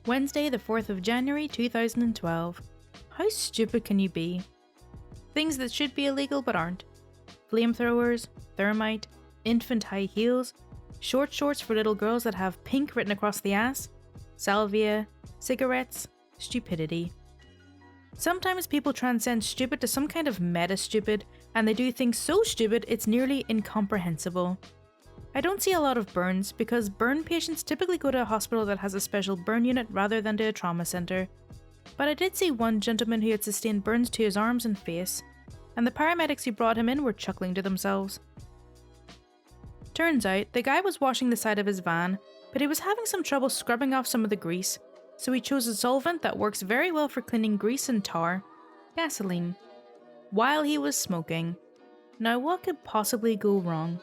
Wednesday, the 4th of January 2012. How stupid can you be? Things that should be illegal but aren't. Flamethrowers, thermite, infant high heels, short shorts for little girls that have pink written across the ass, salvia, cigarettes, stupidity. Sometimes people transcend stupid to some kind of meta-stupid, and they do things so stupid it's nearly incomprehensible. I don't see a lot of burns because burn patients typically go to a hospital that has a special burn unit rather than to a trauma centre. But I did see one gentleman who had sustained burns to his arms and face, and the paramedics who brought him in were chuckling to themselves. Turns out, the guy was washing the side of his van, but he was having some trouble scrubbing off some of the grease, so he chose a solvent that works very well for cleaning grease and tar, gasoline, while he was smoking. Now what could possibly go wrong?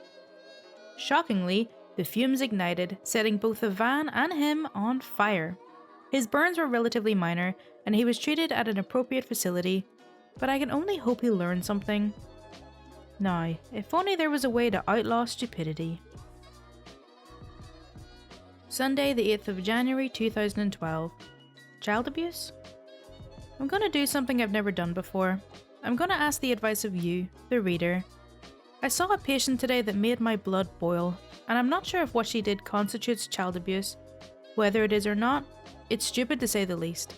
Shockingly, the fumes ignited, setting both the van and him on fire. His burns were relatively minor, and he was treated at an appropriate facility, but I can only hope he learned something. Now, if only there was a way to outlaw stupidity. Sunday, the 8th of January 2012. Child abuse? I'm gonna do something I've never done before. I'm gonna ask the advice of you, the reader. I saw a patient today that made my blood boil, and I'm not sure if what she did constitutes child abuse. Whether it is or not, it's stupid to say the least.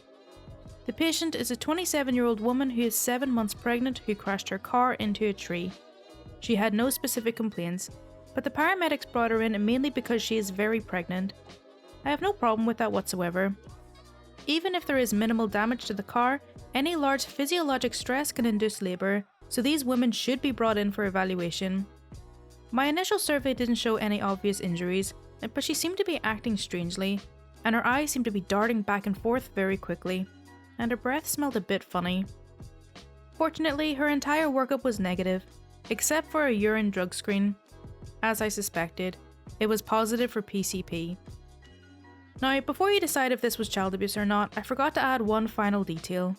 The patient is a 27-year-old woman who is 7 months pregnant who crashed her car into a tree. She had no specific complaints, but the paramedics brought her in mainly because she is very pregnant. I have no problem with that whatsoever. Even if there is minimal damage to the car, any large physiologic stress can induce labour, so these women should be brought in for evaluation. My initial survey didn't show any obvious injuries, but she seemed to be acting strangely, and her eyes seemed to be darting back and forth very quickly, and her breath smelled a bit funny. Fortunately, her entire workup was negative, except for a urine drug screen. As I suspected, it was positive for PCP. Now, before you decide if this was child abuse or not, I forgot to add one final detail.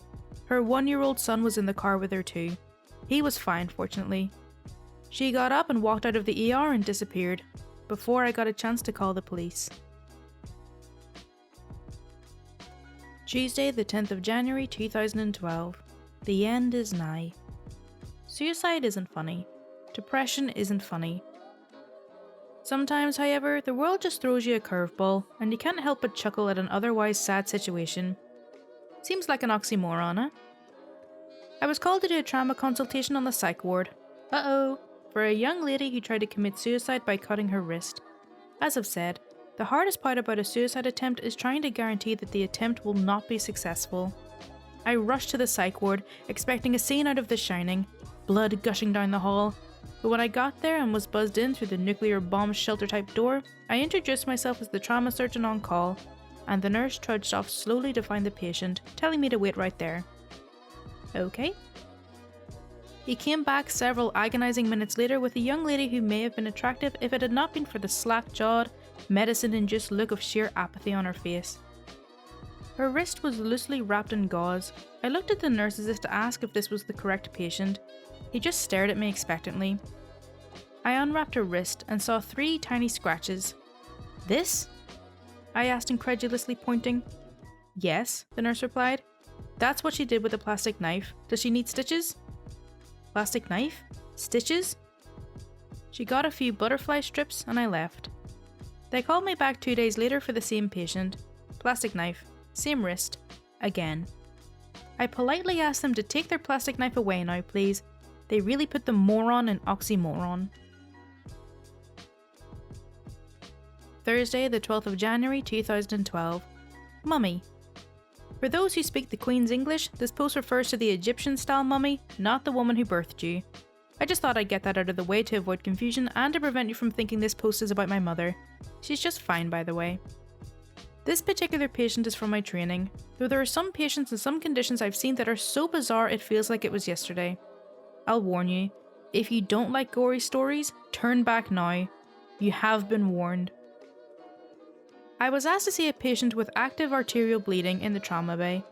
Her 1-year-old son was in the car with her too. He was fine, fortunately. She got up and walked out of the ER and disappeared, before I got a chance to call the police. Tuesday, the 10th of January 2012. The end is nigh. Suicide isn't funny. Depression isn't funny. Sometimes, however, the world just throws you a curveball, and you can't help but chuckle at an otherwise sad situation. Seems like an oxymoron, eh? I was called to do a trauma consultation on the psych ward. For a young lady who tried to commit suicide by cutting her wrist. As I've said, the hardest part about a suicide attempt is trying to guarantee that the attempt will not be successful. I rushed to the psych ward, expecting a scene out of The Shining, blood gushing down the hall, but when I got there and was buzzed in through the nuclear bomb shelter type door, I introduced myself as the trauma surgeon on call, and the nurse trudged off slowly to find the patient, telling me to wait right there. Okay. He came back several agonizing minutes later with a young lady who may have been attractive if it had not been for the slack-jawed, medicine-induced look of sheer apathy on her face. Her wrist was loosely wrapped in gauze. I looked at the nurse as if to ask if this was the correct patient. He just stared at me expectantly. I unwrapped her wrist and saw 3 tiny scratches. This? I asked incredulously, pointing. Yes, the nurse replied. That's what she did with a plastic knife. Does she need stitches? Plastic knife? Stitches? She got a few butterfly strips and I left. They called me back 2 days later for the same patient. Plastic knife. Same wrist. Again. I politely asked them to take their plastic knife away now, please. They really put the moron in oxymoron. Thursday, the 12th of January 2012. Mummy. For those who speak the Queen's English, this post refers to the Egyptian-style mummy, not the woman who birthed you. I just thought I'd get that out of the way to avoid confusion and to prevent you from thinking this post is about my mother. She's just fine, by the way. This particular patient is from my training, though there are some patients and some conditions I've seen that are so bizarre it feels like it was yesterday. I'll warn you, if you don't like gory stories, turn back now. You have been warned. I was asked to see a patient with active arterial bleeding in the trauma bay.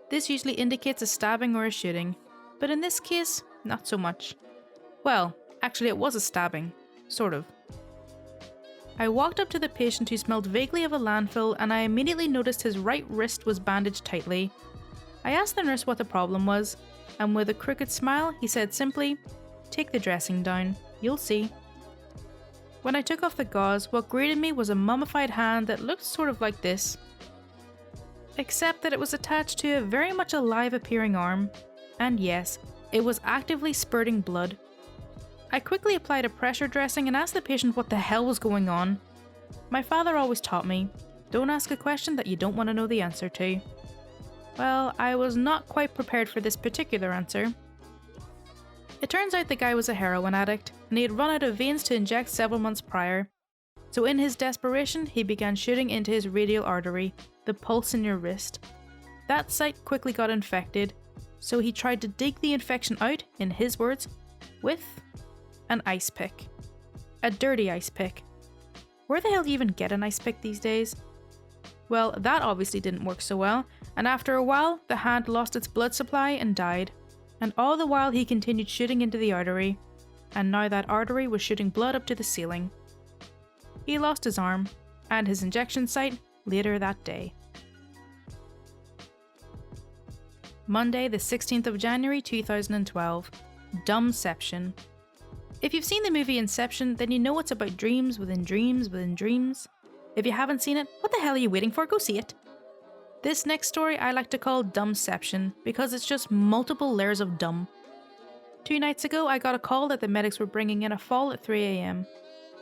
This usually indicates a stabbing or a shooting, but in this case, not so much. Well, actually it was a stabbing, sort of. I walked up to the patient who smelled vaguely of a landfill, and I immediately noticed his right wrist was bandaged tightly. I asked the nurse what the problem was, and with a crooked smile, he said simply, "Take the dressing down, you'll see." When I took off the gauze, what greeted me was a mummified hand that looked sort of like this. Except that it was attached to a very much alive appearing arm. And yes, it was actively spurting blood. I quickly applied a pressure dressing and asked the patient what the hell was going on. My father always taught me, don't ask a question that you don't want to know the answer to. Well, I was not quite prepared for this particular answer. It turns out the guy was a heroin addict, and he had run out of veins to inject several months prior. So in his desperation, he began shooting into his radial artery, the pulse in your wrist. That site quickly got infected, so he tried to dig the infection out, in his words, with an ice pick. A dirty ice pick. Where the hell do you even get an ice pick these days? Well, that obviously didn't work so well, and after a while, the hand lost its blood supply and died. And all the while he continued shooting into the artery, and now that artery was shooting blood up to the ceiling. He lost his arm, and his injection site later that day. Monday, the 16th of January 2012. Dumbception. If you've seen the movie Inception, then you know it's about dreams within dreams within dreams. If you haven't seen it, what the hell are you waiting for? Go see it. This next story I like to call Dumbception because it's just multiple layers of dumb. 2 nights ago, I got a call that the medics were bringing in a fall at 3 AM.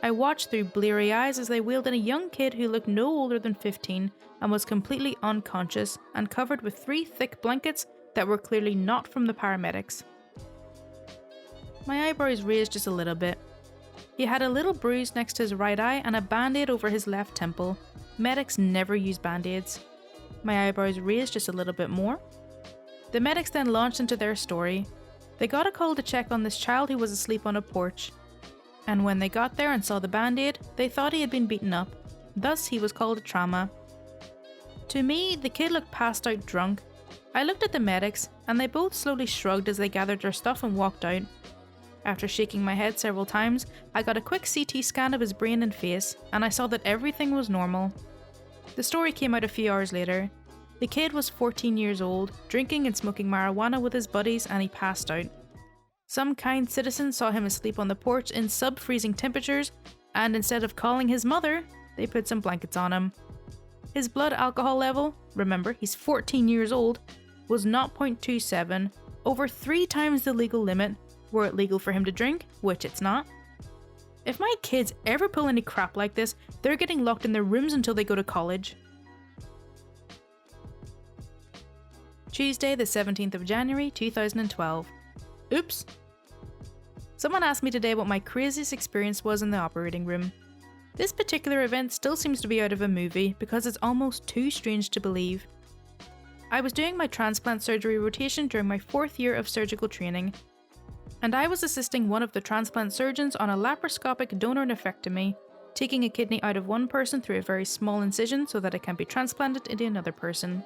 I watched through bleary eyes as they wheeled in a young kid who looked no older than 15 and was completely unconscious and covered with 3 thick blankets that were clearly not from the paramedics. My eyebrows raised just a little bit. He had a little bruise next to his right eye and a band-aid over his left temple. Medics never use band-aids. My eyebrows raised just a little bit more. The medics then launched into their story. They got a call to check on this child who was asleep on a porch. And when they got there and saw the band-aid, they thought he had been beaten up. Thus, he was called a trauma. To me, the kid looked passed out drunk. I looked at the medics, and they both slowly shrugged as they gathered their stuff and walked out. After shaking my head several times, I got a quick CT scan of his brain and face, and I saw that everything was normal. The story came out a few hours later. The kid was 14 years old, drinking and smoking marijuana with his buddies, and he passed out. Some kind citizen saw him asleep on the porch in sub-freezing temperatures, and instead of calling his mother, they put some blankets on him. His blood alcohol level, remember he's 14 years old, was 0.27, over 3 times the legal limit, were it legal for him to drink, which it's not. If my kids ever pull any crap like this, they're getting locked in their rooms until they go to college. Tuesday, the 17th of January 2012. Oops. Someone asked me today what my craziest experience was in the operating room. This particular event still seems to be out of a movie because it's almost too strange to believe. I was doing my transplant surgery rotation during my 4th year of surgical training, and I was assisting one of the transplant surgeons on a laparoscopic donor nephrectomy, taking a kidney out of one person through a very small incision so that it can be transplanted into another person.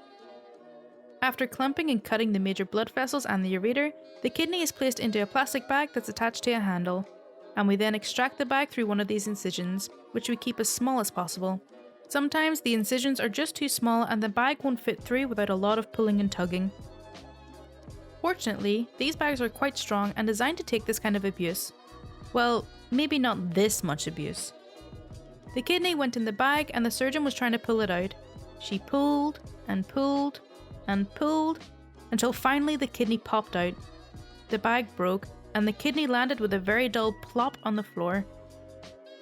After clumping and cutting the major blood vessels and the ureter, the kidney is placed into a plastic bag that's attached to a handle, and we then extract the bag through one of these incisions, which we keep as small as possible. Sometimes the incisions are just too small and the bag won't fit through without a lot of pulling and tugging. Fortunately, these bags are quite strong and designed to take this kind of abuse. Well, maybe not this much abuse. The kidney went in the bag and the surgeon was trying to pull it out. She pulled and pulled and pulled until finally the kidney popped out. The bag broke and the kidney landed with a very dull plop on the floor.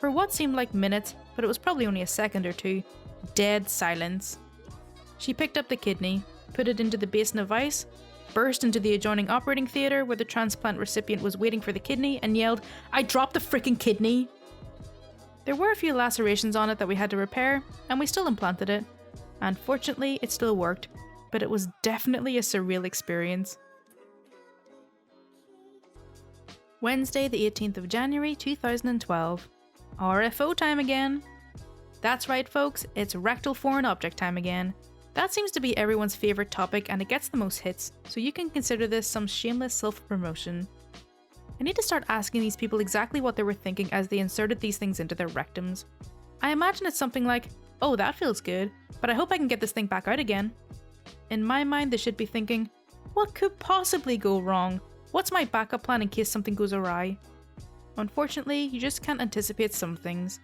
For what seemed like minutes, but it was probably only a second or two, dead silence. She picked up the kidney, put it into the basin of ice, burst into the adjoining operating theatre where the transplant recipient was waiting for the kidney and yelled, "I dropped the freaking kidney!" There were a few lacerations on it that we had to repair, and we still implanted it. And fortunately, it still worked, but it was definitely a surreal experience. Wednesday, the 18th of January 2012. RFO time again! That's right folks, it's rectal foreign object time again. That seems to be everyone's favourite topic and it gets the most hits, so you can consider this some shameless self-promotion. I need to start asking these people exactly what they were thinking as they inserted these things into their rectums. I imagine it's something like, oh, that feels good, but I hope I can get this thing back out again. In my mind, they should be thinking, what could possibly go wrong? What's my backup plan in case something goes awry? Unfortunately, you just can't anticipate some things.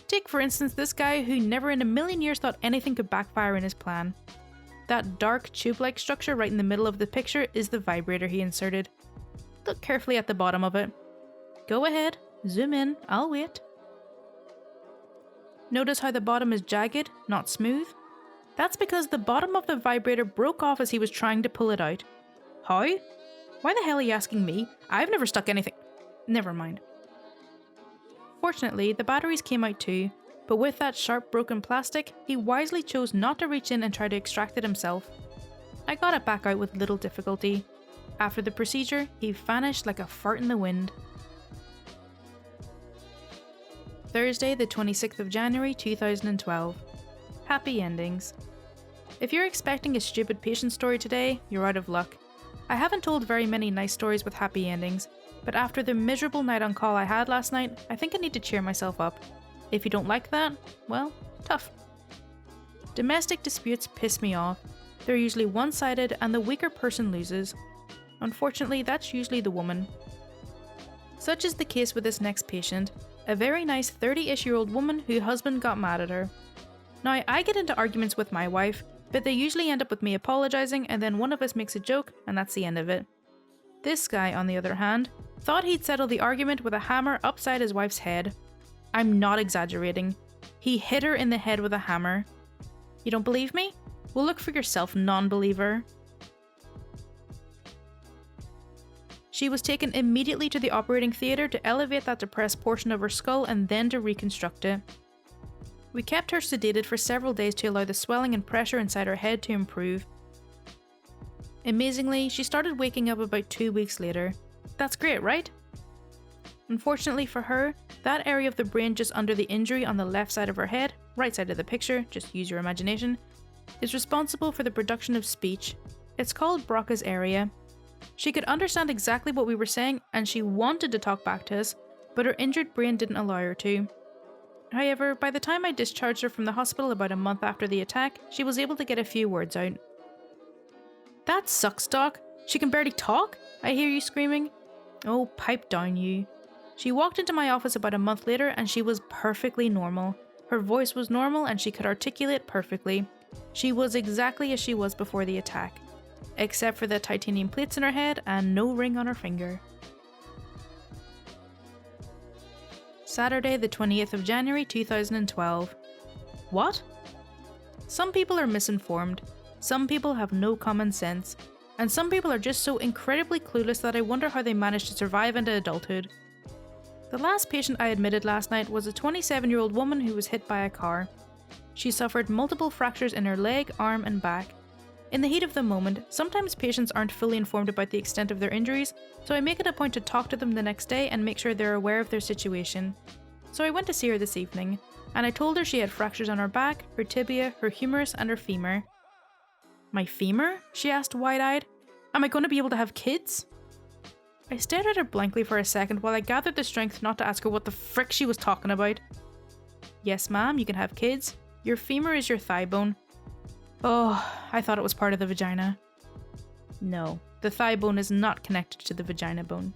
Take for instance this guy who never in a million years thought anything could backfire in his plan. That dark tube-like structure right in the middle of the picture is the vibrator he inserted. Look carefully at the bottom of it. Go ahead, zoom in, I'll wait. Notice how the bottom is jagged, not smooth? That's because the bottom of the vibrator broke off as he was trying to pull it out. How? Why the hell are you asking me? I've never stuck anything. Never mind. Fortunately, the batteries came out too, but with that sharp broken plastic, he wisely chose not to reach in and try to extract it himself. I got it back out with little difficulty. After the procedure, he vanished like a fart in the wind. Thursday, the 26th of January 2012. Happy endings. If you're expecting a stupid patient story today, you're out of luck. I haven't told very many nice stories with happy endings, but after the miserable night on call I had last night, I think I need to cheer myself up. If you don't like that, well, tough. Domestic disputes piss me off. They're usually one-sided and the weaker person loses. Unfortunately, that's usually the woman. Such is the case with this next patient, a very nice 30-ish-year-old woman whose husband got mad at her. Now, I get into arguments with my wife, but they usually end up with me apologising and then one of us makes a joke and that's the end of it. This guy, on the other hand, thought he'd settle the argument with a hammer upside his wife's head. I'm not exaggerating. He hit her in the head with a hammer. You don't believe me? Well, look for yourself, non-believer. She was taken immediately to the operating theatre to elevate that depressed portion of her skull and then to reconstruct it. We kept her sedated for several days to allow the swelling and pressure inside her head to improve. Amazingly, she started waking up about 2 weeks later. That's great, right? Unfortunately for her, that area of the brain just under the injury on the left side of her head, right side of the picture, just use your imagination, is responsible for the production of speech. It's called Broca's area. She could understand exactly what we were saying and she wanted to talk back to us, but her injured brain didn't allow her to. However, by the time I discharged her from the hospital about a month after the attack, she was able to get a few words out. That sucks, Doc. She can barely talk? I hear you screaming. Oh, pipe down, you. She walked into my office about a month later and she was perfectly normal. Her voice was normal and she could articulate perfectly. She was exactly as she was before the attack. Except for the titanium plates in her head and no ring on her finger. Saturday, the 20th of January 2012. What? Some people are misinformed, some people have no common sense, and some people are just so incredibly clueless that I wonder how they managed to survive into adulthood. The last patient I admitted last night was a 27-year-old woman who was hit by a car. She suffered multiple fractures in her leg, arm and back. In the heat of the moment, sometimes patients aren't fully informed about the extent of their injuries, so I make it a point to talk to them the next day and make sure they're aware of their situation. So I went to see her this evening, and I told her she had fractures on her back, her tibia, her humerus and her femur. My femur? She asked wide-eyed. Am I going to be able to have kids? I stared at her blankly for a second while I gathered the strength not to ask her what the frick she was talking about. Yes ma'am, you can have kids. Your femur is your thigh bone. Oh, I thought it was part of the vagina. No, the thigh bone is not connected to the vagina bone.